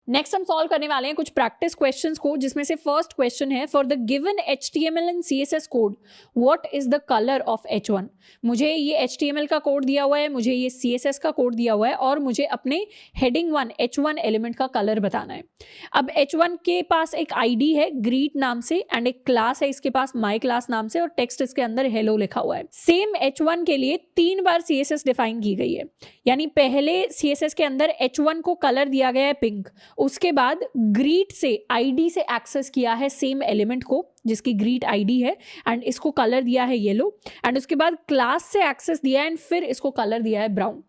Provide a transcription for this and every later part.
Next हम solve करने वाले हैं कुछ प्रैक्टिस क्वेश्चंस को, जिसमें से फर्स्ट क्वेश्चन है, for the given HTML and CSS code what is the colour of H1। मुझे ये HTML का कोड दिया हुआ है, मुझे ये CSS का कोड दिया हुआ है और मुझे अपने हेडिंग 1 H1 एलिमेंट का कलर बताना है। अब H1 के पास एक ID है ग्रीट नाम से एंड एक क्लास है इसके पास माई क्लास नाम से और टेक्स्ट इसके अंदर हेलो लिखा हुआ है। सेम H1 के लिए 3 बार CSS डिफाइन की गई है, यानी पहले CSS के अंदर H1 को कलर दिया गया है पिंक, उसके बाद ग्रीट से आईडी से एक्सेस किया है सेम एलिमेंट को जिसकी ग्रीट आईडी है एंड इसको कलर दिया है येलो, एंड उसके बाद क्लास से एक्सेस दिया है एंड फिर इसको कलर दिया है ब्राउन।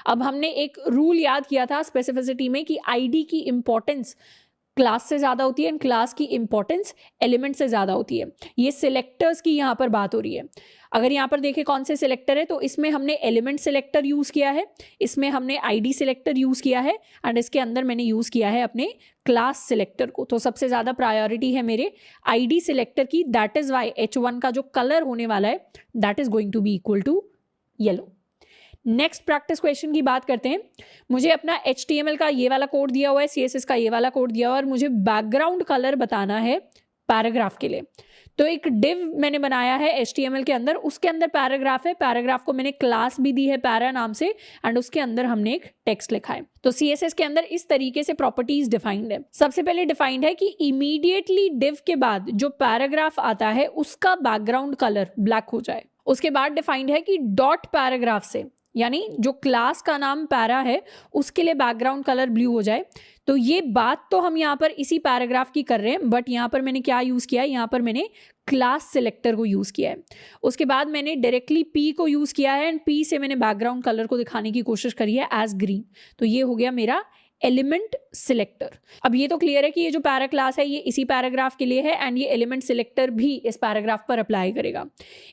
अब हमने एक रूल याद किया था स्पेसिफिसिटी में कि आईडी की इंपॉर्टेंस क्लास से ज़्यादा होती है एंड क्लास की इंपॉर्टेंस एलिमेंट से ज़्यादा होती है। ये सिलेक्टर्स की यहाँ पर बात हो रही है। अगर यहाँ पर देखें कौन से सिलेक्टर है, तो इसमें हमने एलिमेंट सिलेक्टर यूज़ किया है, इसमें हमने आईडी सिलेक्टर यूज़ किया है एंड इसके अंदर मैंने यूज़ किया है अपने क्लास सिलेक्टर को। तो सबसे ज़्यादा प्रायोरिटी है मेरे आईडी सिलेक्टर की, दैट इज़ वाई H1 का जो कलर होने वाला है that is going to be equal to yellow. Next practice question की बात करते हैं। मुझे अपना HTML का ये वाला कोड दिया हुआ है, CSS का ये वाला कोड दिया हुआ है और मुझे बैकग्राउंड कलर बताना है पैराग्राफ के लिए। तो एक डिव मैंने बनाया है HTML के अंदर, उसके अंदर पैराग्राफ है, पैराग्राफ को मैंने क्लास भी दी है पैरा नाम से एंड उसके अंदर हमने एक टेक्स्ट लिखा है। तो CSS के अंदर इस तरीके से प्रॉपर्टीज डिफाइंड है। सबसे पहले डिफाइंड है कि इमीडिएटली डिव के बाद जो पैराग्राफ आता है उसका बैकग्राउंड कलर ब्लैक हो जाए। उसके बाद डिफाइंड है कि डॉट पैराग्राफ से, यानी जो क्लास का नाम पैरा है उसके लिए बैकग्राउंड कलर ब्लू हो जाए। तो ये बात तो हम यहाँ पर इसी पैराग्राफ की कर रहे हैं, बट यहाँ पर मैंने क्या यूज़ किया है, यहाँ पर मैंने क्लास सिलेक्टर को यूज़ किया है। उसके बाद मैंने डायरेक्टली P को यूज़ किया है एंड P से मैंने बैकग्राउंड कलर को दिखाने की कोशिश करी है एज ग्रीन। तो ये हो गया मेरा एलिमेंट सिलेक्टर। अब ये तो क्लियर है कि ये जो पैरा क्लास है ये इसी पैराग्राफ के लिए है एंड ये एलिमेंट सिलेक्टर भी इस पैराग्राफ पर अप्लाई करेगा।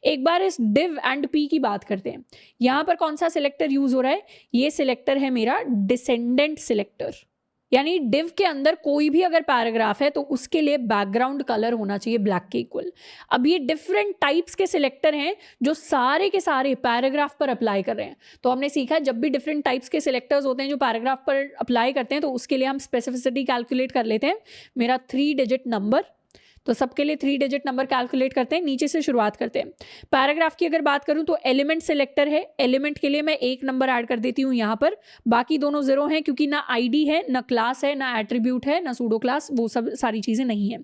एक बार इस डिव एंड पी की बात करते हैं। यहाँ पर कौन सा सिलेक्टर यूज हो रहा है, ये सिलेक्टर है मेरा डिसेंडेंट सिलेक्टर, यानी डिव के अंदर कोई भी अगर पैराग्राफ है तो उसके लिए बैकग्राउंड कलर होना चाहिए ब्लैक के इक्वल। अब ये डिफरेंट टाइप्स के सिलेक्टर हैं जो सारे के सारे पैराग्राफ पर अप्लाई कर रहे हैं। तो हमने सीखा जब भी डिफरेंट टाइप्स के सिलेक्टर्स होते हैं जो पैराग्राफ पर अप्लाई करते हैं तो उसके लिए हम स्पेसिफिसिटी कैलकुलेट कर लेते हैं। मेरा 3 डिजिट नंबर, तो सबके लिए 3 डिजिट नंबर कैलकुलेट करते हैं। नीचे से शुरुआत करते हैं। पैराग्राफ की अगर बात करूं तो एलिमेंट सिलेक्टर है, एलिमेंट के लिए मैं 1 नंबर ऐड कर देती हूं यहाँ पर, बाकी दोनों 0 हैं क्योंकि ना आईडी है, ना क्लास है, ना एट्रीब्यूट है, ना सूडो क्लास, वो सब सारी चीज़ें नहीं है।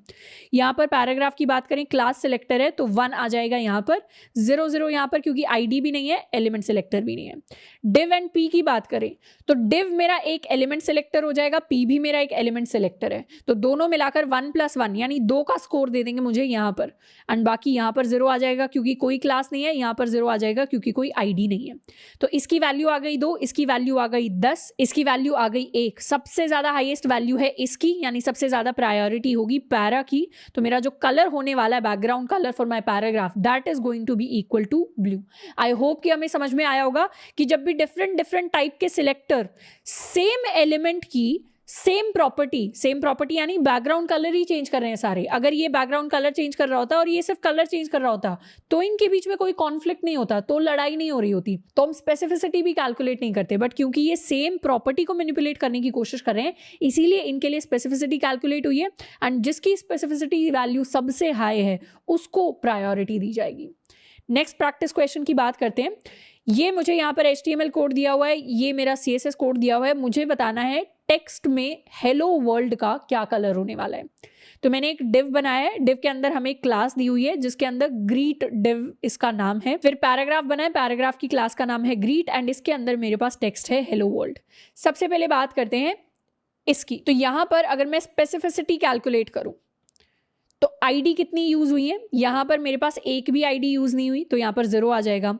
यहाँ पर पैराग्राफ की बात करें क्लास सिलेक्टर है तो 1 आ जाएगा यहाँ पर, 0 0 यहाँ पर क्योंकि आईडी भी नहीं है, एलिमेंट सिलेक्टर भी नहीं है। डिव एंड पी की बात करें तो डिव मेरा एक एलिमेंट सिलेक्टर हो जाएगा, पी भी मेरा एक एलिमेंट सिलेक्टर है, तो दोनों मिलाकर 1 + 1 यानी 2 का स्कोर दे देंगे मुझे यहाँ पर, एंड बाकी यहाँ पर 0 आ जाएगा क्योंकि कोई क्लास नहीं है, यहाँ पर 0 आ जाएगा क्योंकि कोई आईडी नहीं है। तो इसकी वैल्यू आ गई 2, इसकी वैल्यू आ गई 10, इसकी वैल्यू आ गई 1। सबसे ज्यादा हाईएस्ट वैल्यू है इसकी, यानी सबसे ज्यादा प्रायोरिटी होगी पैरा की। तो मेरा जो कलर होने वाला है background colour for my paragraph that is going to be equal to blue. I hope कि हमें समझ में आया होगा कि जब भी डिफरेंट टाइप के सिलेक्टर सेम एलिमेंट की सेम प्रॉपर्टी यानी बैकग्राउंड कलर ही चेंज कर रहे हैं सारे, अगर ये बैकग्राउंड कलर चेंज कर रहा होता और ये सिर्फ कलर चेंज कर रहा होता तो इनके बीच में कोई कॉन्फ्लिक्ट नहीं होता, तो लड़ाई नहीं हो रही होती, तो हम स्पेसिफिसिटी भी कैलकुलेट नहीं करते। बट क्योंकि ये सेम प्रॉपर्टी को मैनिपुलेट करने की कोशिश कर रहे हैं इसीलिए इनके लिए स्पेसिफिसिटी कैलकुलेट हुई है एंड जिसकी स्पेसिफिसिटी वैल्यू सबसे हाई है उसको प्रायोरिटी दी जाएगी। नेक्स्ट प्रैक्टिस क्वेश्चन की बात करते हैं। ये मुझे यहाँ पर HTML कोड दिया हुआ है, ये मेरा CSS कोड दिया हुआ है, मुझे बताना है टेक्स्ट में हेलो वर्ल्ड का क्या कलर होने वाला है। तो मैंने एक डिव बनाया है, डिव के अंदर हमें एक क्लास दी हुई है जिसके अंदर ग्रीट डिव इसका नाम है, फिर पैराग्राफ बना है, पैराग्राफ की क्लास का नाम है ग्रीट एंड इसके अंदर मेरे पास टेक्स्ट है हेलो वर्ल्ड। सबसे पहले बात करते हैं इसकी। तो यहाँ पर अगर मैं स्पेसिफिसिटी कैलकुलेट करूँ तो आईडी कितनी यूज हुई है, यहाँ पर मेरे पास एक भी आईडी यूज नहीं हुई तो यहाँ पर 0 आ जाएगा।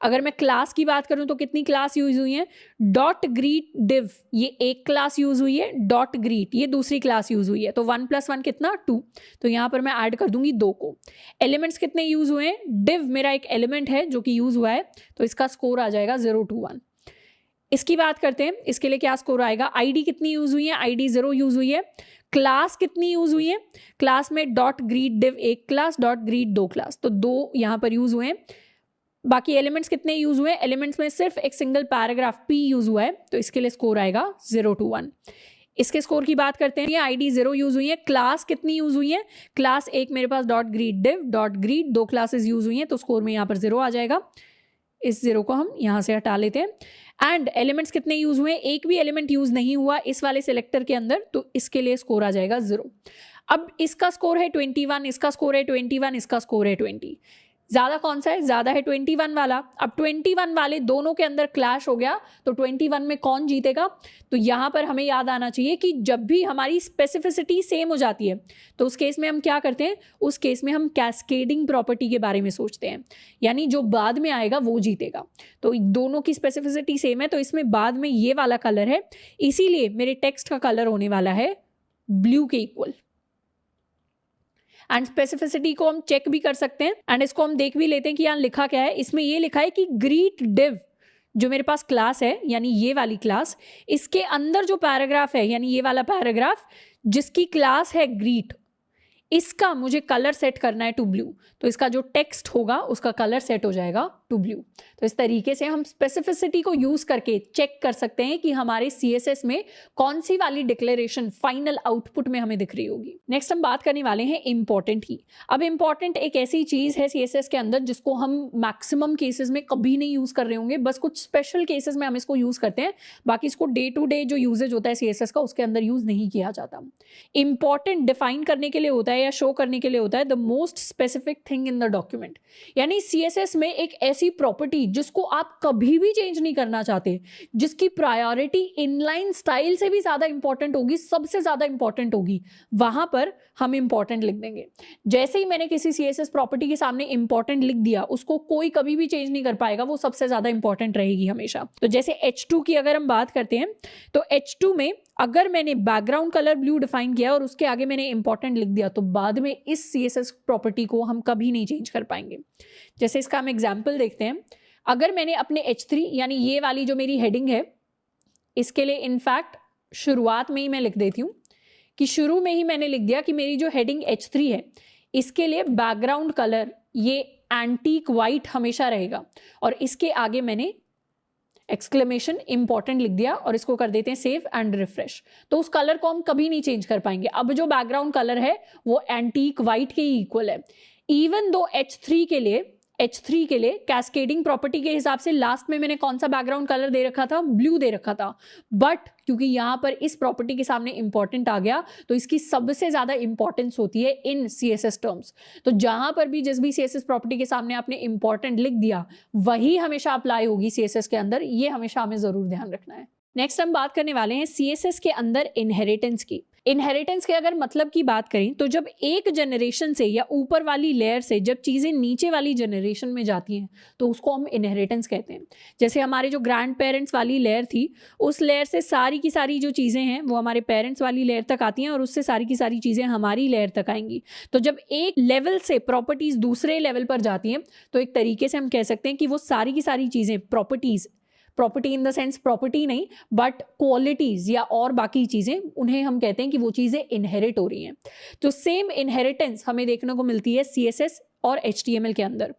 अगर मैं क्लास की बात करूं तो कितनी क्लास यूज हुई है, डॉट ग्रीट डिव ये एक क्लास यूज हुई है, डॉट ग्रीट ये दूसरी क्लास यूज हुई है, तो 1 + 1 कितना 2, तो यहाँ पर मैं ऐड कर दूंगी 2 को। एलिमेंट्स कितने यूज हुए हैं, डिव मेरा एक एलिमेंट है जो कि यूज हुआ है तो इसका स्कोर आ जाएगा 0 2 1। इसकी बात करते हैं, इसके लिए क्या स्कोर आएगा, आईडी कितनी यूज हुई है, आईडी 0 यूज हुई है। क्लास कितनी यूज हुई है, क्लास में डॉट ग्रीट डिव एक क्लास, डॉट ग्रीट 2 क्लास, तो 2 यहाँ पर यूज हुए हैं। बाकी एलिमेंट्स कितने यूज हुए हैं, एलिमेंट्स में सिर्फ एक सिंगल पैराग्राफ P यूज हुआ है तो इसके लिए स्कोर आएगा 0 2 1। इसके स्कोर की बात करते हैं, ये आईडी 0 यूज हुई है, क्लास कितनी यूज हुई है, क्लास एक मेरे पास dot grid div dot grid, 2 classes use हुई हैं, तो स्कोर में यहाँ पर 0 आ जाएगा। इस 0 को हम यहाँ से हटा लेते हैं। एंड एलिमेंट्स कितने यूज हुए, एक भी एलिमेंट यूज नहीं हुआ इस वाले सिलेक्टर के अंदर, तो इसके लिए स्कोर आ जाएगा 0। अब इसका स्कोर है 21, इसका स्कोर है 21, इसका स्कोर है 20। ज्यादा कौन सा है, ज्यादा है 21 वाला। अब 21 वाले दोनों के अंदर क्लैश हो गया, तो 21 में कौन जीतेगा, तो यहां पर हमें याद आना चाहिए कि जब भी हमारी स्पेसिफिसिटी सेम हो जाती है तो उस केस में हम क्या करते हैं, उस केस में हम कैस्केडिंग प्रॉपर्टी के बारे में सोचते हैं, यानी जो बाद में आएगा वो जीतेगा। तो दोनों की स्पेसिफिसिटी सेम है, तो इसमें बाद में ये वाला कलर है, इसीलिए मेरे टेक्स्ट का कलर होने वाला है ब्लू के इक्वल। एंड स्पेसिफिसिटी को हम चेक भी कर सकते हैं, एंड इसको हम देख भी लेते हैं कि यहाँ लिखा क्या है। इसमें ये लिखा है कि ग्रीट डिव जो मेरे पास क्लास है, यानी ये वाली क्लास, इसके अंदर जो पैराग्राफ है, यानी ये वाला पैराग्राफ जिसकी क्लास है ग्रीट, इसका मुझे कलर सेट करना है टू ब्लू, तो इसका जो टेक्स्ट होगा उसका कलर सेट हो जाएगा टू ब्लू। तो इस तरीके से हम स्पेसिफिसिटी को यूज करके चेक कर सकते हैं कि हमारे CSS में कौन सी वाली डिक्लेरेशन फाइनल आउटपुट में हमें दिख रही होगी। नेक्स्ट हम बात करने वाले हैं इंपॉर्टेंट की। अब इंपॉर्टेंट एक ऐसी चीज है CSS के अंदर जिसको हम मैक्सिमम केसेस में कभी नहीं यूज कर रहे होंगे, बस कुछ स्पेशल केसेस में हम इसको यूज करते हैं, बाकी इसको डे टू डे जो यूजेज होता है CSS का उसके अंदर यूज नहीं किया जाता। इंपॉर्टेंट डिफाइन करने के लिए होता है या शो करने के लिए होता है the most specific thing in the document, यानी CSS में एक ऐसी प्रॉपर्टी जिसको आप कभी भी चेंज नहीं करना चाहते, जिसकी प्रायोरिटी इनलाइन स्टाइल से भी ज्यादा इंपॉर्टेंट होगी, सबसे ज्यादा इंपॉर्टेंट होगी, वहां पर हम इंपॉर्टेंट लिख देंगे। जैसे ही मैंने किसी CSS प्रॉपर्टी के सामने इंपॉर्टेंट लिख दिया, उसको कोई कभी भी चेंज नहीं कर पाएगा, वो सबसे ज्यादा इंपॉर्टेंट रहेगी हमेशा। तो जैसे H2 की अगर हम बात करते हैं, तो H2 में अगर मैंने बैकग्राउंड कलर ब्लू डिफाइन किया और उसके आगे मैंने इंपॉर्टेंट लिख दिया, तो बाद में इस CSS प्रॉपर्टी को हम कभी नहीं चेंज कर पाएंगे। जैसे इसका हम एग्जाम्पल देखते हैं, अगर मैंने अपने H3 यानी ये वाली जो मेरी हेडिंग है, इसके लिए इनफैक्ट शुरुआत में ही मैं लिख देती हूँ कि शुरू में ही मैंने लिख दिया कि मेरी जो हेडिंग H3 है, इसके लिए बैकग्राउंड कलर ये एंटीक वाइट हमेशा रहेगा, और इसके आगे मैंने एक्सक्लेमेशन इंपॉर्टेंट लिख दिया और इसको कर देते हैं सेव एंड रिफ्रेश। तो उस कलर को हम कभी नहीं चेंज कर पाएंगे। अब जो बैकग्राउंड कलर है वो एंटीक वाइट के ही इक्वल है, इवन दो H3 के लिए कैस्केडिंग प्रॉपर्टी के हिसाब से लास्ट में मैंने कौन सा बैकग्राउंड कलर दे रखा था, ब्लू दे रखा था, बट क्योंकि यहां पर इस प्रॉपर्टी के सामने इंपॉर्टेंट आ गया, तो इसकी सबसे ज्यादा इंपॉर्टेंस होती है इन CSS टर्म्स। तो जहां पर भी जिस भी CSS प्रॉपर्टी के सामने आपने इंपॉर्टेंट लिख दिया, वही हमेशा अप्लाई होगी CSS के अंदर, ये हमेशा हमें जरूर ध्यान रखना है। नेक्स्ट हम बात करने वाले हैं CSS के अंदर इनहेरिटेंस की। इनहेरिटेंस के अगर मतलब की बात करें, तो जब एक जनरेशन से या ऊपर वाली लेयर से जब चीजें नीचे वाली जनरेशन में जाती हैं, तो उसको हम इनहेरिटेंस कहते हैं। जैसे हमारे जो ग्रैंड पेरेंट्स वाली लेयर थी, उस लेयर से सारी की सारी जो चीजें हैं वो हमारे पेरेंट्स वाली लेयर तक आती हैं, और उससे सारी की सारी चीजें हमारी लेयर तक आएंगी। तो जब एक लेवल से प्रॉपर्टीज दूसरे लेवल पर जाती हैं, तो एक तरीके से हम कह सकते हैं कि वो सारी की सारी चीजें property in the sense property नहीं, बट क्वालिटीज या और बाकी चीजें, उन्हें हम कहते हैं कि वो चीजें इनहेरिट हो रही हैं। तो सेम इनहेरिटेंस हमें देखने को मिलती है CSS और HTML के अंदर।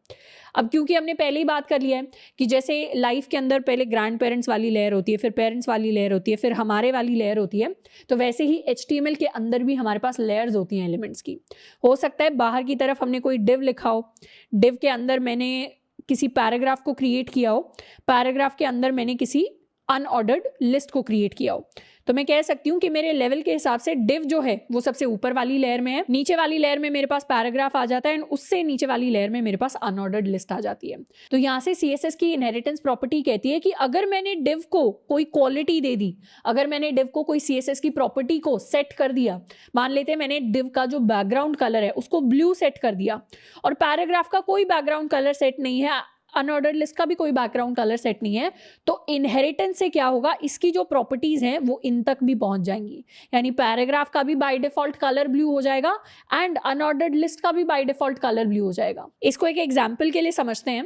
अब क्योंकि हमने पहले ही बात कर लिया है कि जैसे लाइफ के अंदर पहले ग्रैंड पेरेंट्स वाली लेयर होती है, फिर पेरेंट्स वाली लेयर होती है, फिर हमारे वाली लेयर होती है, तो वैसे ही HTML के अंदर भी हमारे पास लेयर्स होती हैं एलिमेंट्स की। हो सकता है बाहर की तरफ हमने कोई डिव लिखा हो, डिव के अंदर मैंने किसी पैराग्राफ को क्रिएट किया हो, पैराग्राफ के अंदर मैंने किसी अनऑर्डर्ड लिस्ट को क्रिएट किया हो, तो मैं कह सकती हूँ कि मेरे लेवल के हिसाब से डिव जो है वो सबसे ऊपर वाली लेयर में है, नीचे वाली लेयर में मेरे पास पैराग्राफ आ जाता है, एंड उससे नीचे वाली लेयर में मेरे पास अनऑर्डर्ड लिस्ट आ जाती है। तो यहाँ से CSS की इनहेरिटेंस प्रॉपर्टी कहती है कि अगर मैंने डिव को कोई क्वालिटी दे दी, अगर मैंने डिव को कोई CSS की प्रॉपर्टी को सेट कर दिया, मान लेते हैं मैंने डिव का जो बैकग्राउंड कलर है उसको ब्लू सेट कर दिया, और पैराग्राफ का कोई बैकग्राउंड कलर सेट नहीं है, अनऑर्डर्ड लिस्ट का भी कोई बैकग्राउंड कलर सेट नहीं है, तो इनहेरिटेंस से क्या होगा, इसकी जो प्रॉपर्टीज हैं वो इन तक भी पहुंच जाएंगी। यानी पैराग्राफ का भी बाय डिफॉल्ट कलर ब्लू हो जाएगा, एंड अनऑर्डर्ड लिस्ट का भी बाय डिफॉल्ट कलर ब्लू हो जाएगा। इसको एक एग्जाम्पल के लिए समझते हैं।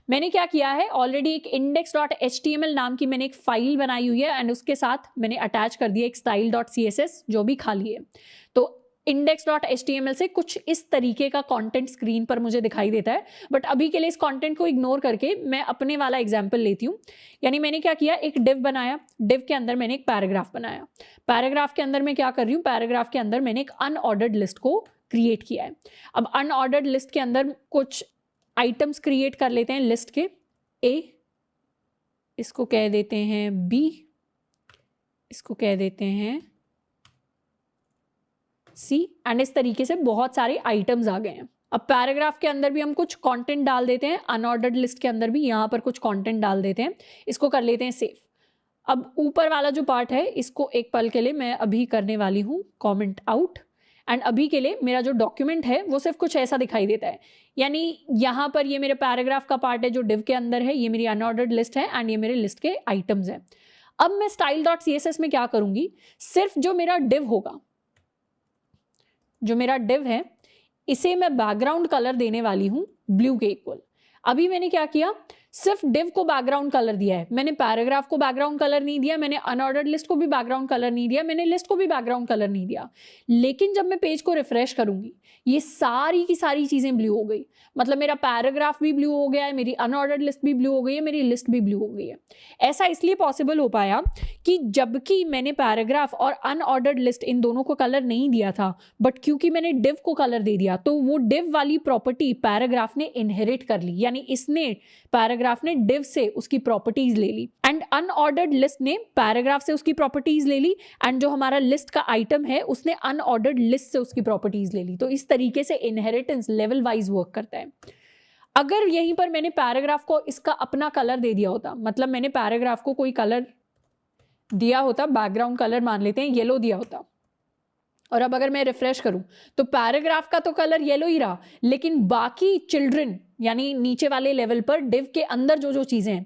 मैंने क्या किया है, ऑलरेडी एक index.html नाम की मैंने एक फाइल बनाई हुई है, एंड उसके साथ मैंने अटैच कर दिया एक style.css जो भी खाली है। तो index.html से कुछ इस तरीके का कंटेंट स्क्रीन पर मुझे दिखाई देता है, बट अभी के लिए इस कंटेंट को इग्नोर करके मैं अपने वाला एग्जांपल लेती हूँ। यानी मैंने क्या किया, एक डिव बनाया, डिव के अंदर मैंने एक पैराग्राफ बनाया, पैराग्राफ के अंदर मैं क्या कर रही हूँ, पैराग्राफ के अंदर मैंने एक अनऑर्डर्ड लिस्ट को क्रिएट किया है। अब अनऑर्डर्ड लिस्ट के अंदर कुछ आइटम्स क्रिएट कर लेते हैं लिस्ट के। ए, इसको कह देते हैं बी, इसको कह देते हैं सी, एंड इस तरीके से बहुत सारे आइटम्स आ गए हैं। अब पैराग्राफ के अंदर भी हम कुछ कंटेंट डाल देते हैं, अनऑर्डर्ड लिस्ट के अंदर भी यहाँ पर कुछ कंटेंट डाल देते हैं, इसको कर लेते हैं सेव। अब ऊपर वाला जो पार्ट है इसको एक पल के लिए मैं अभी करने वाली हूँ कमेंट आउट, एंड अभी के लिए मेरा जो डॉक्यूमेंट है वो सिर्फ कुछ ऐसा दिखाई देता है। यानी यहाँ पर ये मेरे पैराग्राफ का पार्ट है जो डिव के अंदर है, ये मेरी अनऑर्डर्ड लिस्ट है एंड ये मेरे लिस्ट के आइटम्स हैं। अब मैं style.css में क्या करूंगी, सिर्फ जो मेरा डिव होगा, जो मेरा डिव है इसे मैं बैकग्राउंड कलर देने वाली हूं ब्लू के इक्वल। अभी मैंने क्या किया, सिर्फ डिव को बैकग्राउंड कलर दिया है, मैंने पैराग्राफ को बैकग्राउंड कलर नहीं दिया, मैंने अनऑर्डर्ड लिस्ट को भी बैकग्राउंड कलर नहीं दिया, मैंने लिस्ट को भी बैकग्राउंड कलर नहीं दिया। लेकिन जब मैं पेज को रिफ्रेश करूंगी ये सारी की सारी चीजें ब्लू हो गई, मतलब मेरा पैराग्राफ भी ब्लू हो गया है, मेरी अनऑर्डर्ड लिस्ट भी ब्लू हो गई है, मेरी लिस्ट भी ब्लू हो गई है। ऐसा इसलिए पॉसिबल हो पाया कि जबकि मैंने पैराग्राफ और अनऑर्डर्ड लिस्ट इन दोनों को कलर नहीं दिया था, बट क्योंकि मैंने डिव को कलर दे दिया तो वो डिव वाली प्रॉपर्टी पैराग्राफ ने इनहेरिट कर ली, यानी इसने पैराग्राफ ने डिव से उसकी प्रॉपर्टीज ले ली एंड अनऑर्डर्ड लिस्ट ने पैराग्राफ से उसकी प्रॉपर्टीज ले ली, एंड जो हमारा लिस्ट का आइटम है उसने अनऑर्डर्ड लिस्ट से उसकी प्रॉपर्टीज ले ली। तो इस तरीके से इनहेरिटेंस लेवल वाइज वर्क करता है। अगर यहीं पर मैंने पैराग्राफ को इसका अपना कलर दे दिया होता, मतलब मैंने पैराग्राफ को कोई कलर दिया होता, बैकग्राउंड कलर मान लेते हैं येलो दिया होता, और अब अगर मैं रिफ्रेश करूं तो पैराग्राफ का तो कलर येलो ही रहा, लेकिन बाकी चिल्ड्रन यानी नीचे वाले लेवल पर डिव के अंदर जो जो चीजें हैं,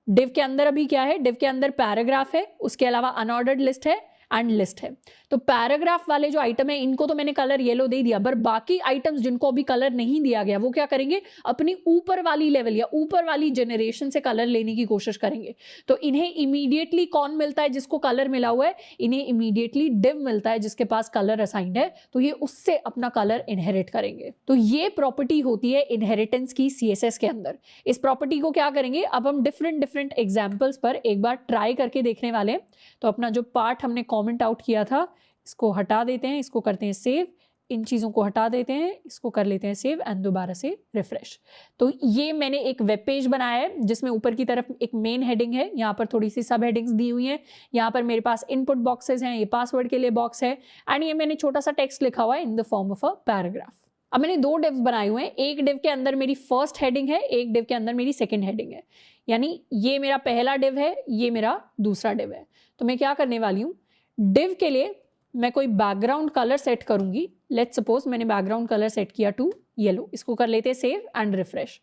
डिव के अंदर अभी क्या है, डिव के अंदर पैराग्राफ है, उसके अलावा अनऑर्डर्ड लिस्ट है एंड लिस्ट है। तो पैराग्राफ वाले जो आइटम है इनको तो मैंने कलर येलो दे दिया, पर बाकी आइटम्स जिनको अभी कलर नहीं दिया गया वो क्या करेंगे, अपनी ऊपर वाली लेवल या ऊपर वाली जनरेशन से कलर लेने की कोशिश करेंगे। तो इन्हें इमीडिएटली कौन मिलता है, जिसको कलर मिला हुआ है, इन्हें इमीडिएटली डिव मिलता है जिसके पास कलर असाइंड है, तो ये उससे अपना कलर इनहेरिट करेंगे। तो ये प्रॉपर्टी होती है इनहेरिटेंस की CSS के अंदर। इस प्रॉपर्टी को क्या करेंगे, अब हम डिफरेंट एग्जाम्पल्स पर एक बार ट्राई करके देखने वाले हैं। तो अपना जो पार्ट हमने कॉमेंट आउट किया था इसको हटा देते हैं, इसको करते हैं सेव, इन चीज़ों को हटा देते हैं, इसको कर लेते हैं सेव एंड दोबारा से रिफ्रेश। तो ये मैंने एक वेब पेज बनाया है जिसमें ऊपर की तरफ एक मेन हेडिंग है, यहाँ पर थोड़ी सी सब हेडिंग्स दी हुई हैं, यहाँ पर मेरे पास इनपुट बॉक्सेस हैं, ये पासवर्ड के लिए बॉक्स है, एंड ये मैंने छोटा सा टेक्स्ट लिखा हुआ है in the form of a paragraph. अब मैंने दो डिव्स बनाए हुए हैं, एक डिव के अंदर मेरी फर्स्ट हेडिंग है, एक डिव के अंदर मेरी सेकेंड हेडिंग है, यानी ये मेरा पहला डिव है, ये मेरा दूसरा डिव है। तो मैं क्या करने वाली हूँ, डिव के लिए मैं कोई बैकग्राउंड कलर सेट करूंगी। लेट्स सपोज मैंने बैकग्राउंड कलर सेट किया टू येलो, इसको कर लेते हैं सेव एंड रिफ्रेश।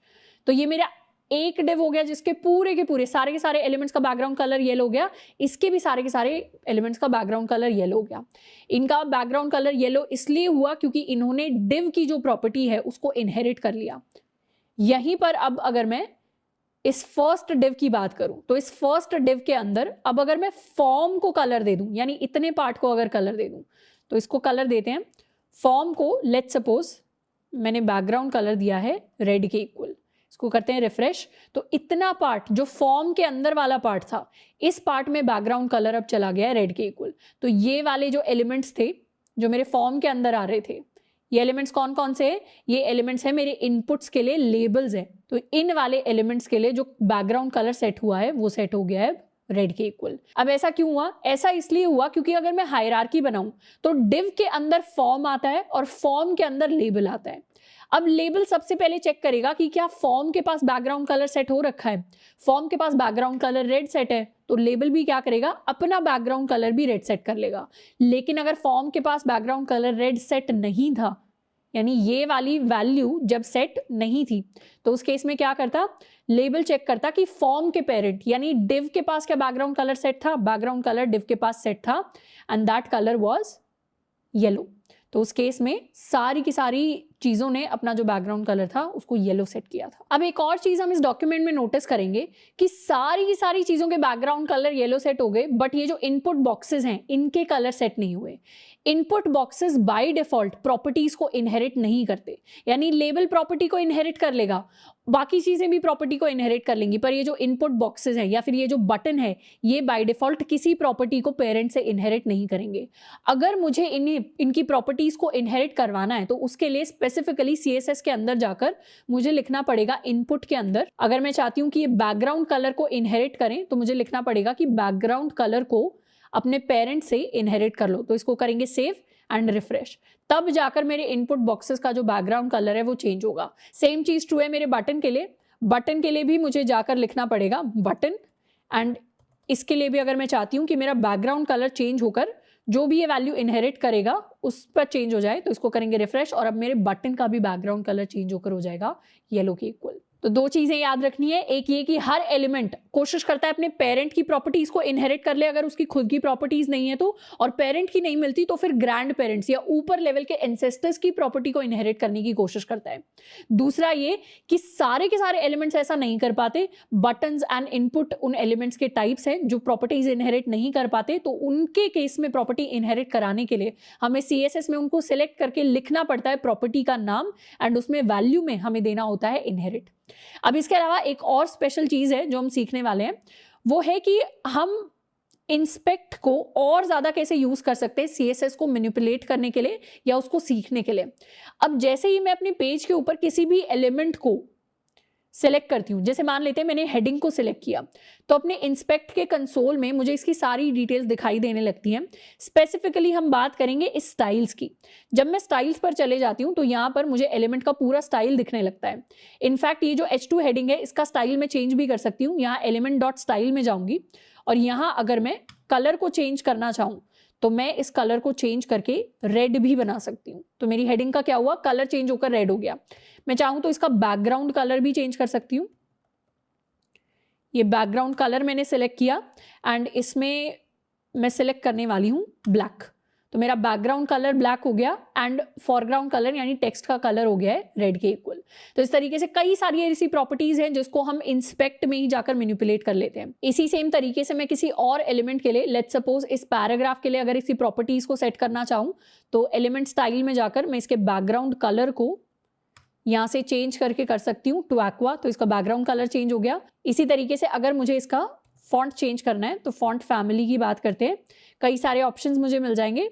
तो ये मेरा एक डिव हो गया जिसके पूरे के पूरे सारे के सारे एलिमेंट्स का बैकग्राउंड कलर येलो हो गया, इसके भी सारे के सारे एलिमेंट्स का बैकग्राउंड कलर येलो हो गया। इनका बैकग्राउंड कलर येलो इसलिए हुआ क्योंकि इन्होंने डिव की जो प्रॉपर्टी है उसको इनहेरिट कर लिया। यहीं पर अब अगर मैं इस फर्स्ट डिव की बात करूं तो इस फर्स्ट डिव के अंदर अब अगर मैं फॉर्म को कलर दे दूं, यानी इतने पार्ट को अगर कलर दे दूं, तो इसको कलर देते हैं फॉर्म को। लेट्स सपोज मैंने बैकग्राउंड कलर दिया है रेड के इक्वल, इसको करते हैं रिफ्रेश। तो इतना पार्ट जो फॉर्म के अंदर वाला पार्ट था, इस पार्ट में बैकग्राउंड कलर अब चला गया है रेड के इक्वल। तो ये वाले जो एलिमेंट्स थे जो मेरे फॉर्म के अंदर आ रहे थे, ये एलिमेंट्स कौन कौन से हैं, ये एलिमेंट्स हैं मेरे इनपुट्स के लिए लेबल्स हैं। तो इन वाले एलिमेंट्स के लिए जो बैकग्राउंड कलर सेट हुआ है वो सेट हो गया है रेड के इक्वल। अब ऐसा क्यों हुआ, ऐसा इसलिए हुआ क्योंकि अगर मैं हायरार्की बनाऊं तो डिव के अंदर फॉर्म आता है और फॉर्म के अंदर लेबल आता है। अब लेबल सबसे पहले चेक करेगा कि क्या फॉर्म के पास बैकग्राउंड कलर सेट हो रखा है। फॉर्म के पास बैकग्राउंड कलर रेड सेट है तो लेबल भी क्या करेगा, अपना बैकग्राउंड कलर भी रेड सेट कर लेगा। लेकिन अगर फॉर्म के पास बैकग्राउंड कलर रेड सेट नहीं था, यानी ये वाली वैल्यू जब सेट नहीं थी, तो उस केस में क्या करता, लेबल चेक करता कि फॉर्म के पेरेंट यानी डिव के पास क्या बैकग्राउंड कलर सेट था, बैकग्राउंड कलर डिव के पास सेट था and that colour was yellow. तो उस केस में सारी की सारी चीज़ों ने अपना जो बैकग्राउंड कलर था उसको येलो सेट किया था। अब एक और चीज़ हम इस डॉक्यूमेंट में नोटिस करेंगे कि सारी की सारी चीज़ों के बैकग्राउंड कलर येलो सेट हो गए, बट ये जो इनपुट बॉक्सेस हैं इनके कलर सेट नहीं हुए। Input boxes by default properties को इनहेरिट नहीं करते, यानी लेबल प्रॉपर्टी को इनहेरिट कर लेगा, बाकी चीजें भी प्रॉपर्टी को इनहेरिट कर लेंगी, पर ये जो इनपुट बॉक्सेस हैं या फिर ये जो बटन है ये बाय डिफॉल्ट किसी प्रॉपर्टी को पेरेंट से इनहेरिट नहीं करेंगे। अगर मुझे इनकी प्रॉपर्टीज को इनहेरिट करवाना है तो उसके लिए स्पेसिफिकली CSS के अंदर जाकर मुझे लिखना पड़ेगा इनपुट के अंदर, अगर मैं चाहती हूँ कि ये बैकग्राउंड कलर को इनहेरिट करें तो मुझे लिखना पड़ेगा कि बैकग्राउंड कलर को अपने पेरेंट से इनहेरिट कर लो। तो इसको करेंगे सेव एंड रिफ्रेश, तब जाकर मेरे इनपुट बॉक्सेस का जो बैकग्राउंड कलर है वो चेंज होगा। सेम चीज ट्रू है मेरे बटन के लिए। बटन के लिए भी मुझे जाकर लिखना पड़ेगा बटन, एंड इसके लिए भी अगर मैं चाहती हूँ कि मेरा बैकग्राउंड कलर चेंज होकर जो भी ये वैल्यू इनहेरिट करेगा उस पर चेंज हो जाए, तो इसको करेंगे रिफ्रेश और अब मेरे बटन का भी बैकग्राउंड कलर चेंज होकर हो जाएगा येलो के इक्वल। तो दो चीजें याद रखनी है, एक ये कि हर एलिमेंट कोशिश करता है अपने पेरेंट की प्रॉपर्टीज को इनहेरिट कर ले अगर उसकी खुद की प्रॉपर्टीज नहीं है तो, और पेरेंट की नहीं मिलती तो फिर ग्रैंड पेरेंट्स या ऊपर लेवल के एंसेस्टर्स की प्रॉपर्टी को इनहेरिट करने की कोशिश करता है। दूसरा ये कि सारे के सारे एलिमेंट्स ऐसा नहीं कर पाते, बटन्स एंड इनपुट उन एलिमेंट्स के टाइप्स हैं जो प्रॉपर्टीज इनहेरिट नहीं कर पाते, तो उनके केस में प्रॉपर्टी इनहेरिट कराने के लिए हमें CSS में उनको सिलेक्ट करके लिखना पड़ता है प्रॉपर्टी का नाम, एंड उसमें वैल्यू में हमें देना होता है इनहेरिट। अब इसके अलावा एक और स्पेशल चीज है जो हम सीखने वाले हैं, वो है कि हम इंस्पेक्ट को और ज्यादा कैसे यूज कर सकते हैं CSS को मैनिपुलेट करने के लिए या उसको सीखने के लिए। अब जैसे ही मैं अपने पेज के ऊपर किसी भी एलिमेंट को सिलेक्ट करती हूँ, जैसे मान लेते हैं मैंने हेडिंग को सिलेक्ट किया, तो अपने इंस्पेक्ट के कंसोल में मुझे इसकी सारी डिटेल्स दिखाई देने लगती हैं। स्पेसिफिकली हम बात करेंगे इस स्टाइल्स की। जब मैं स्टाइल्स पर चले जाती हूँ तो यहाँ पर मुझे एलिमेंट का पूरा स्टाइल दिखने लगता है। इनफैक्ट ये जो H2 हेडिंग है इसका स्टाइल मैं चेंज भी कर सकती हूँ। यहाँ एलिमेंट डॉट स्टाइल में जाऊंगी और यहाँ अगर मैं कलर को चेंज करना चाहूँ तो मैं इस कलर को चेंज करके रेड भी बना सकती हूँ। तो मेरी हेडिंग का क्या हुआ, कलर चेंज होकर रेड हो गया। मैं चाहूँ तो इसका बैकग्राउंड कलर भी चेंज कर सकती हूँ। ये बैकग्राउंड कलर मैंने सेलेक्ट किया एंड इसमें मैं सेलेक्ट करने वाली हूँ ब्लैक, तो मेरा बैकग्राउंड कलर ब्लैक हो गया एंड फॉरग्राउंड कलर यानी टेक्स्ट का कलर हो गया है रेड के इक्वल। तो इस तरीके से कई सारी ऐसी प्रॉपर्टीज हैं जिसको हम इंस्पेक्ट में ही जाकर मैनिपुलेट कर लेते हैं। इसी सेम तरीके से मैं किसी और एलिमेंट के लिए, लेट्स सपोज इस पैराग्राफ के लिए अगर इसी प्रॉपर्टीज को सेट करना चाहूँ तो एलिमेंट स्टाइल में जाकर मैं इसके बैकग्राउंड कलर को यहाँ से चेंज करके कर सकती हूँ टू एक्वा, तो इसका बैकग्राउंड कलर चेंज हो गया। इसी तरीके से अगर मुझे इसका फॉन्ट चेंज करना है तो फॉन्ट फैमिली की बात करते हैं, कई सारे ऑप्शंस मुझे मिल जाएंगे।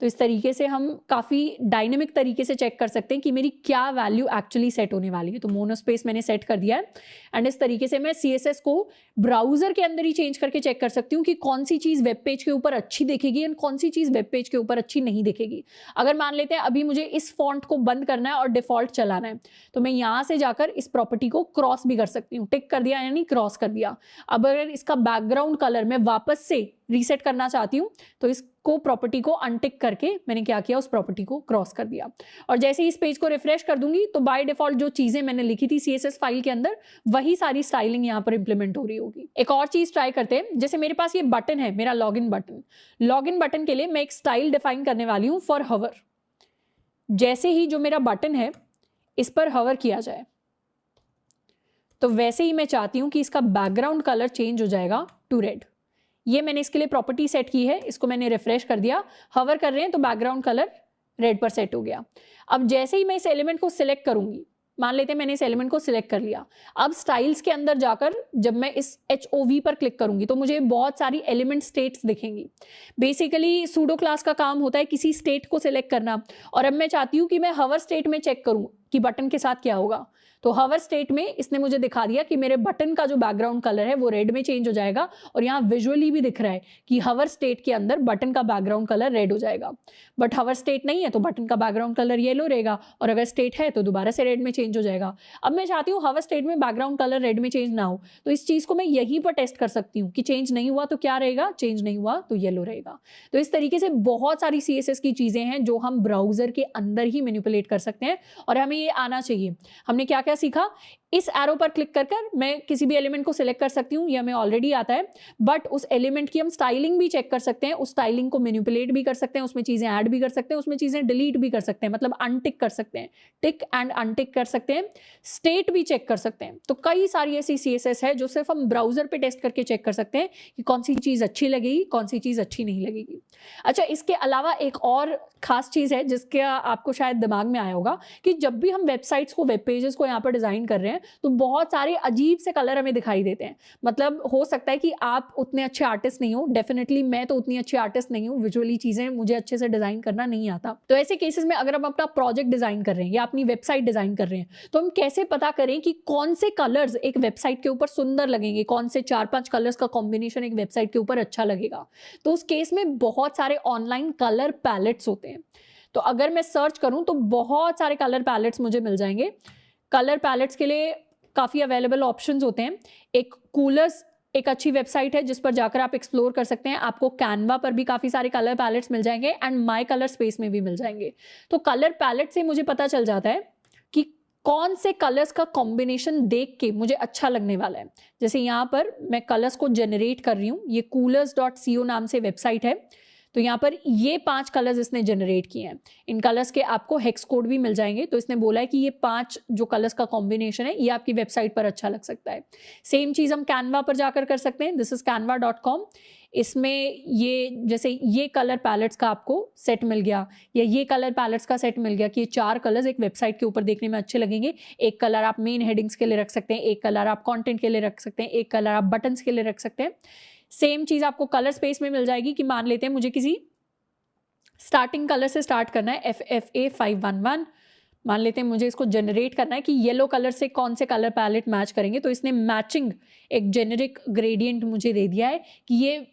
तो इस तरीके से हम काफ़ी डायनेमिक तरीके से चेक कर सकते हैं कि मेरी क्या वैल्यू एक्चुअली सेट होने वाली है। तो मोनोस्पेस मैंने सेट कर दिया है एंड इस तरीके से मैं CSS को ब्राउजर के अंदर ही चेंज करके चेक कर सकती हूँ कि कौन सी चीज़ वेब पेज के ऊपर अच्छी दिखेगी एंड कौन सी चीज़ वेब पेज के ऊपर अच्छी नहीं दिखेगी। अगर मान लेते हैं अभी मुझे इस फॉन्ट को बंद करना है और डिफॉल्ट चलाना है तो मैं यहाँ से जाकर इस प्रॉपर्टी को क्रॉस भी कर सकती हूँ। टिक कर दिया यानी क्रॉस कर दिया। अब अगर इसका बैकग्राउंड कलर मैं वापस से रीसेट करना चाहती हूँ तो इसको प्रॉपर्टी को अनटिक करके मैंने क्या किया, उस प्रॉपर्टी को क्रॉस कर दिया। और जैसे ही इस पेज को रिफ्रेश कर दूंगी तो बाय डिफॉल्ट जो चीजें मैंने लिखी थी CSS फाइल के अंदर वही सारी स्टाइलिंग यहाँ पर इंप्लीमेंट हो रही होगी। एक और चीज ट्राई करते हैं, जैसे मेरे पास ये बटन है मेरा लॉगिन बटन। लॉगिन बटन के लिए मैं एक स्टाइल डिफाइन करने वाली हूँ फॉर हवर। जैसे ही जो मेरा बटन है इस पर हवर किया जाए तो वैसे ही मैं चाहती हूँ कि इसका बैकग्राउंड कलर चेंज हो जाएगा टू रेड। ये मैंने इसके लिए प्रॉपर्टी सेट की है, इसको मैंने रिफ्रेश कर दिया, हवर कर रहे हैं तो बैकग्राउंड कलर रेड पर सेट हो गया। अब जैसे ही मैं इस एलिमेंट को सिलेक्ट करूंगी, मान लेते हैं मैंने इस एलिमेंट को सिलेक्ट कर लिया, अब स्टाइल्स के अंदर जाकर जब मैं इस HOV पर क्लिक करूंगी तो मुझे बहुत सारी एलिमेंट स्टेट्स दिखेंगी। बेसिकली सूडो क्लास का काम होता है किसी स्टेट को सिलेक्ट करना, और अब मैं चाहती हूँ कि मैं हवर स्टेट में चेक करूँ कि बटन के साथ क्या होगा। तो हवर स्टेट में इसने मुझे दिखा दिया कि मेरे बटन का जो बैकग्राउंड कलर है वो रेड में चेंज हो जाएगा, और यहाँ विजुअली भी दिख रहा है कि हवर स्टेट के अंदर बटन का बैकग्राउंड कलर रेड हो जाएगा। बट हवर स्टेट नहीं है तो बटन का बैकग्राउंड कलर येलो रहेगा, और अगर स्टेट है तो दोबारा से रेड में चेंज हो जाएगा। अब मैं चाहती हूँ हवर स्टेट में बैकग्राउंड कलर रेड में चेंज ना हो, तो इस चीज को मैं यहीं पर टेस्ट कर सकती हूँ कि चेंज नहीं हुआ तो क्या रहेगा, चेंज नहीं हुआ तो येलो रहेगा। तो इस तरीके से बहुत सारी CSS की चीजें हैं जो हम ब्राउजर के अंदर ही मैनिपुलेट कर सकते हैं, और हमें ये आना चाहिए। हमने क्या क्या सीखा, इस एरो पर क्लिक कर कर मैं किसी भी एलिमेंट को सिलेक्ट कर सकती हूँ, यह हमें ऑलरेडी आता है, बट उस एलिमेंट की हम स्टाइलिंग भी चेक कर सकते हैं, उस स्टाइलिंग को मैनिपुलेट भी कर सकते हैं, उसमें चीजें ऐड भी कर सकते हैं, उसमें चीजें डिलीट भी कर सकते हैं, मतलब अनटिक कर सकते हैं, टिक एंड अनटिक कर सकते हैं, स्टेट भी चेक कर सकते हैं। तो कई सारी ऐसी CSS है जो सिर्फ हम ब्राउजर पे टेस्ट करके चेक कर सकते हैं कि कौन सी चीज अच्छी लगेगी, कौन सी चीज अच्छी नहीं लगेगी। अच्छा, इसके अलावा एक और खास चीज है जिसका आपको शायद दिमाग में आया होगा कि जब भी हम वेबसाइट्स को, वेब पेजेस को यहाँ पर डिजाइन कर रहे हैं तो बहुत सारे अजीब से कलर हमें दिखाई देते हैं। मतलब हो सकता है कि आप उतने अच्छे आर्टिस्ट नहीं हो, डेफिनेटली मैं तो उतनी अच्छी आर्टिस्ट नहीं हूँ, विजुअली चीजें मुझे अच्छे से डिजाइन करना नहीं आता। तो ऐसे केसेस में अगर हम अपना प्रोजेक्ट डिजाइन कर रहे हैं या अपनी वेबसाइट डिजाइन कर रहे हैं तो हम कैसे पता करें कि कौन से कलर्स एक वेबसाइट के ऊपर सुंदर लगेंगे, कौन से 4-5 कलर्स का कॉम्बिनेशन एक वेबसाइट के ऊपर अच्छा लगेगा। तो उस केस में बहुत सारे ऑनलाइन कलर पैलेट्स होते हैं। तो अगर मैं सर्च करूं तो बहुत सारे कलर पैलेट्स मुझे मिल जाएंगे। कलर पैलेट्स के लिए काफ़ी अवेलेबल ऑप्शंस होते हैं। एक कूलर्स एक अच्छी वेबसाइट है जिस पर जाकर आप एक्सप्लोर कर सकते हैं। आपको कैनवा पर भी काफ़ी सारे कलर पैलेट्स मिल जाएंगे एंड माई कलर स्पेस में भी मिल जाएंगे। तो कलर पैलेट से मुझे पता चल जाता है कि कौन से कलर्स का कॉम्बिनेशन देख के मुझे अच्छा लगने वाला है। जैसे यहाँ पर मैं कलर्स को जनरेट कर रही हूँ, ये coolers.co नाम से वेबसाइट है। तो यहाँ पर ये 5 कलर्स इसने जनरेट किए हैं। इन कलर्स के आपको हेक्स कोड भी मिल जाएंगे। तो इसने बोला है कि ये 5 जो कलर्स का कॉम्बिनेशन है ये आपकी वेबसाइट पर अच्छा लग सकता है। सेम चीज़ हम कैनवा पर जाकर कर सकते हैं। This is canva.com। इसमें ये जैसे ये कलर पैलेट्स का आपको सेट मिल गया या ये कलर पैलेट्स का सेट मिल गया कि ये 4 कलर्स एक वेबसाइट के ऊपर देखने में अच्छे लगेंगे। एक कलर आप मेन हेडिंग्स के लिए रख सकते हैं, एक कलर आप कंटेंट के लिए रख सकते हैं, एक कलर आप बटन्स के लिए रख सकते हैं। सेम चीज़ आपको कलर स्पेस में मिल जाएगी कि मान लेते हैं मुझे किसी स्टार्टिंग कलर से स्टार्ट करना है, FFA 511 मान लेते हैं मुझे इसको जनरेट करना है कि येलो कलर से कौन से कलर पैलेट मैच करेंगे। तो इसने मैचिंग एक जेनेरिक ग्रेडियंट मुझे दे दिया है कि ये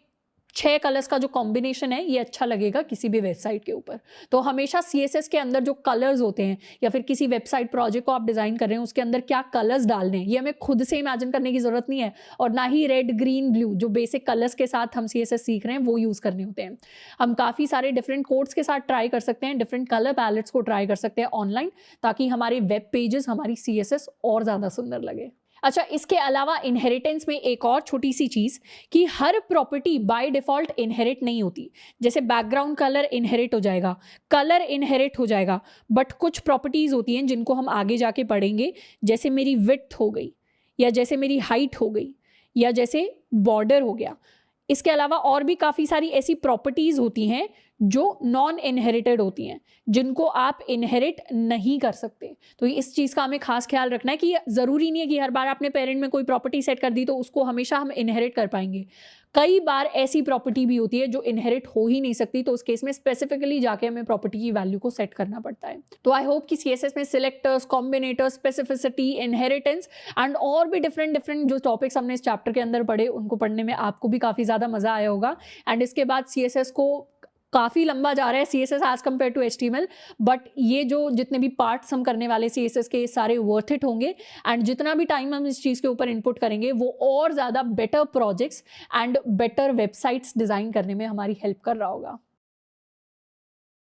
6 कलर्स का जो कॉम्बिनेशन है ये अच्छा लगेगा किसी भी वेबसाइट के ऊपर। तो हमेशा CSS के अंदर जो कलर्स होते हैं या फिर किसी वेबसाइट प्रोजेक्ट को आप डिज़ाइन कर रहे हैं उसके अंदर क्या कलर्स डालने हैं ये हमें खुद से इमेजिन करने की ज़रूरत नहीं है, और ना ही रेड ग्रीन ब्लू जो बेसिक कलर्स के साथ हम CSS सीख रहे हैं वो यूज़ करने होते हैं। हम काफ़ी सारे डिफरेंट कोड्स के साथ ट्राई कर सकते हैं, डिफरेंट कलर पैलेट्स को ट्राई कर सकते हैं ऑनलाइन, ताकि हमारे वेब पेजेस, हमारी CSS और ज़्यादा सुंदर लगे। अच्छा, इसके अलावा इनहेरिटेंस में एक और छोटी सी चीज़ कि हर प्रॉपर्टी बाय डिफ़ॉल्ट इनहेरिट नहीं होती। जैसे बैकग्राउंड कलर इनहेरिट हो जाएगा, कलर इनहेरिट हो जाएगा, बट कुछ प्रॉपर्टीज़ होती हैं जिनको हम आगे जाके पढ़ेंगे, जैसे मेरी विड्थ हो गई या जैसे मेरी हाइट हो गई या जैसे बॉर्डर हो गया। इसके अलावा और भी काफ़ी सारी ऐसी प्रॉपर्टीज़ होती हैं जो नॉन इनहेरिटेड होती हैं, जिनको आप इनहेरिट नहीं कर सकते। तो इस चीज़ का हमें खास ख्याल रखना है कि ज़रूरी नहीं है कि हर बार आपने पेरेंट में कोई प्रॉपर्टी सेट कर दी तो उसको हमेशा हम इनहेरिट कर पाएंगे। कई बार ऐसी प्रॉपर्टी भी होती है जो इनहेरिट हो ही नहीं सकती, तो उस केस में स्पेसिफिकली जाके हमें प्रॉपर्टी की वैल्यू को सेट करना पड़ता है। तो आई होप कि CSS में सिलेक्टर्स, कॉम्बिनेटर्स, स्पेसिफिसिटी, इनहेरिटेंस एंड और भी डिफरेंट जो टॉपिक्स हमने इस चैप्टर के अंदर पढ़े उनको पढ़ने में आपको भी काफ़ी ज़्यादा मज़ा आया होगा। एंड इसके बाद CSS को काफ़ी लंबा जा रहा है CSS as compare to HTML, but ये जो जितने भी पार्ट्स हम करने वाले CSS के सारे वर्थ इट होंगे। एंड जितना भी टाइम हम इस चीज़ के ऊपर इनपुट करेंगे वो और ज़्यादा better projects and better websites design करने में हमारी हेल्प कर रहा होगा।